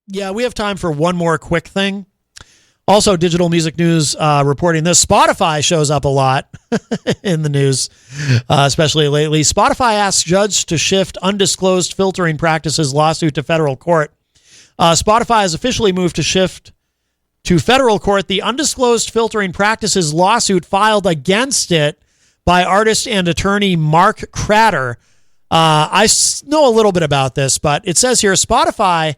Yeah, we have time for one more quick thing. Also, Digital Music News reporting this. Spotify shows up a lot in the news, especially lately. Spotify asks judge to shift undisclosed filtering practices lawsuit to federal court. Spotify has officially moved to shift to federal court the undisclosed filtering practices lawsuit filed against it by artist and attorney Mark Kratter. I know a little bit about this, but it says here Spotify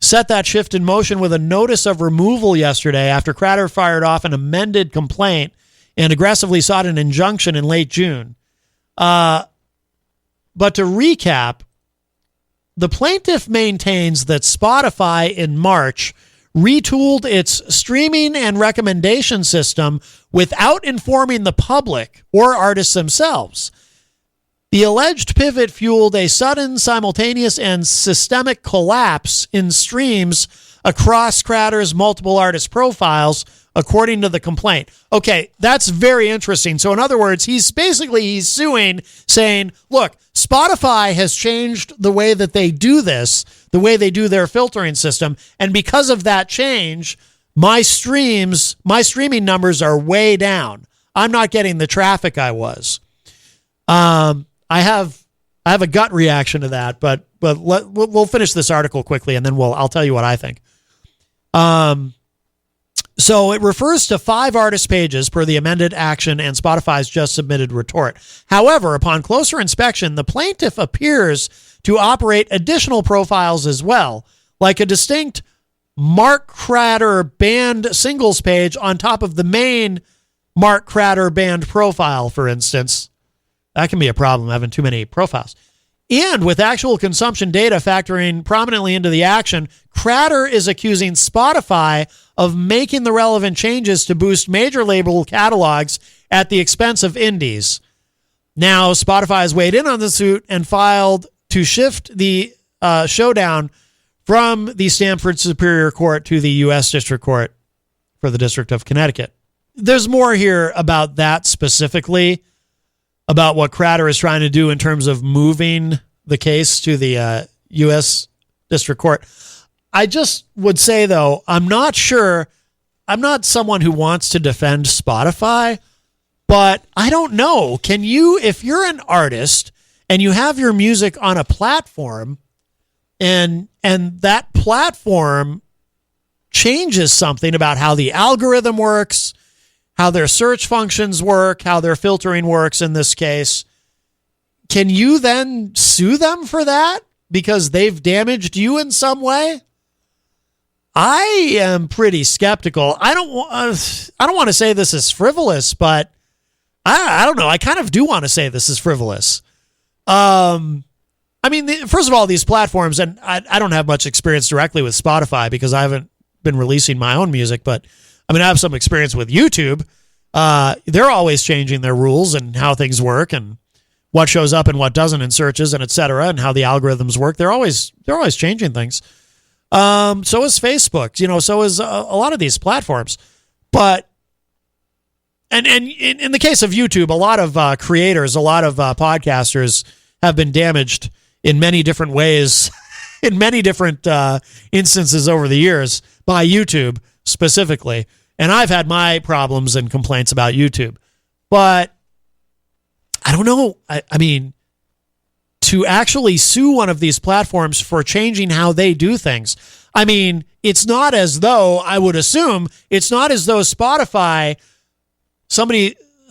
set that shift in motion with a notice of removal yesterday after Kratter fired off an amended complaint and aggressively sought an injunction in late June. But to recap, the plaintiff maintains that Spotify in March retooled its streaming and recommendation system without informing the public or artists themselves. The alleged pivot fueled a sudden, simultaneous, and systemic collapse in streams across Kratter's multiple artist profiles, according to the complaint. Okay, that's very interesting. So in other words, he's suing, saying, look, Spotify has changed the way that they do this, the way they do their filtering system, and because of that change, my streaming numbers are way down. I'm not getting the traffic I was. I have a gut reaction to that, but we'll finish this article quickly and then I'll tell you what I think. So it refers to 5 artist pages per the amended action and Spotify's just submitted retort. However, upon closer inspection, the plaintiff appears to operate additional profiles as well, like a distinct Mark Kratter band singles page on top of the main Mark Kratter band profile, for instance. That can be a problem, having too many profiles. And with actual consumption data factoring prominently into the action, Kratter is accusing Spotify of making the relevant changes to boost major label catalogs at the expense of indies. Now, Spotify has weighed in on the suit and filed to shift the showdown from the Stamford Superior Court to the U.S. District Court for the District of Connecticut. There's more here about that specifically, about what Kratter is trying to do in terms of moving the case to the U.S. District Court. I just would say, though, I'm not sure. I'm not someone who wants to defend Spotify, but I don't know. Can you, if you're an artist and you have your music on a platform and that platform changes something about how the algorithm works, how their search functions work, how their filtering works in this case, can you then sue them for that because they've damaged you in some way? I am pretty skeptical. I don't want to say this is frivolous, but I don't know. I kind of do want to say this is frivolous. I mean, first of all, these platforms, and I don't have much experience directly with Spotify because I haven't been releasing my own music, but I mean, I have some experience with YouTube. They're always changing their rules and how things work and what shows up and what doesn't in searches and et cetera, and how the algorithms work. They're always changing things. So is Facebook, so is a lot of these platforms. But, and in the case of YouTube, a lot of creators, a lot of podcasters have been damaged in many different ways, in many different instances over the years by YouTube specifically. And I've had my problems and complaints about YouTube. But I don't know. I mean, to actually sue one of these platforms for changing how they do things, I mean, it's not as though, I would assume, it's not as though somebody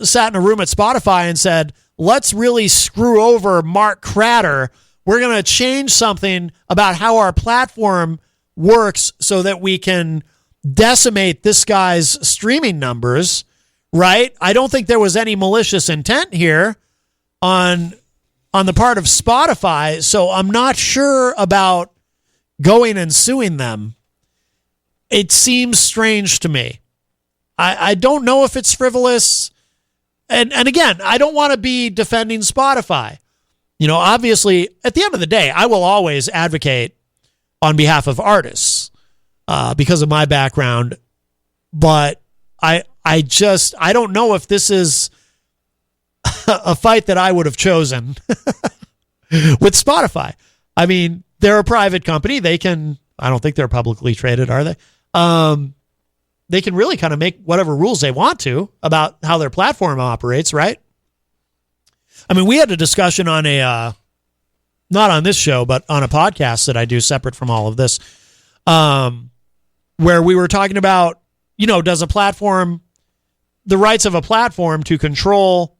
sat in a room at Spotify and said, let's really screw over Mark Kratter. We're going to change something about how our platform works so that we can decimate this guy's streaming numbers, right? I don't think there was any malicious intent here on the part of Spotify, so I'm not sure about going and suing them. It seems strange to me. I don't know if it's frivolous. And again, I don't want to be defending Spotify. Obviously, at the end of the day, I will always advocate on behalf of artists because of my background. But I don't know if this is a fight that I would have chosen with Spotify. I mean, they're a private company. They can I don't think they're publicly traded, are they? They can really kind of make whatever rules they want to about how their platform operates, right? I mean, we had a discussion on not on this show, but on a podcast that I do separate from all of this, where we were talking about, does a platform, the rights of a platform to control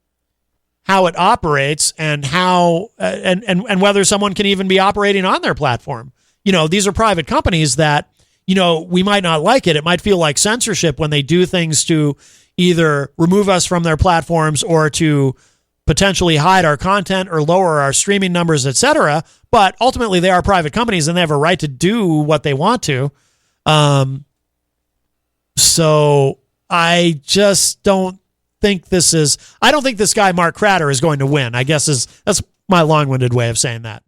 how it operates and how, and whether someone can even be operating on their platform. These are private companies that, we might not like it. It might feel like censorship when they do things to either remove us from their platforms or to potentially hide our content or lower our streaming numbers, etc. But ultimately, they are private companies and they have a right to do what they want to. So I just don't think I don't think this guy, Mark Kratter, is going to win, I guess that's my long-winded way of saying that.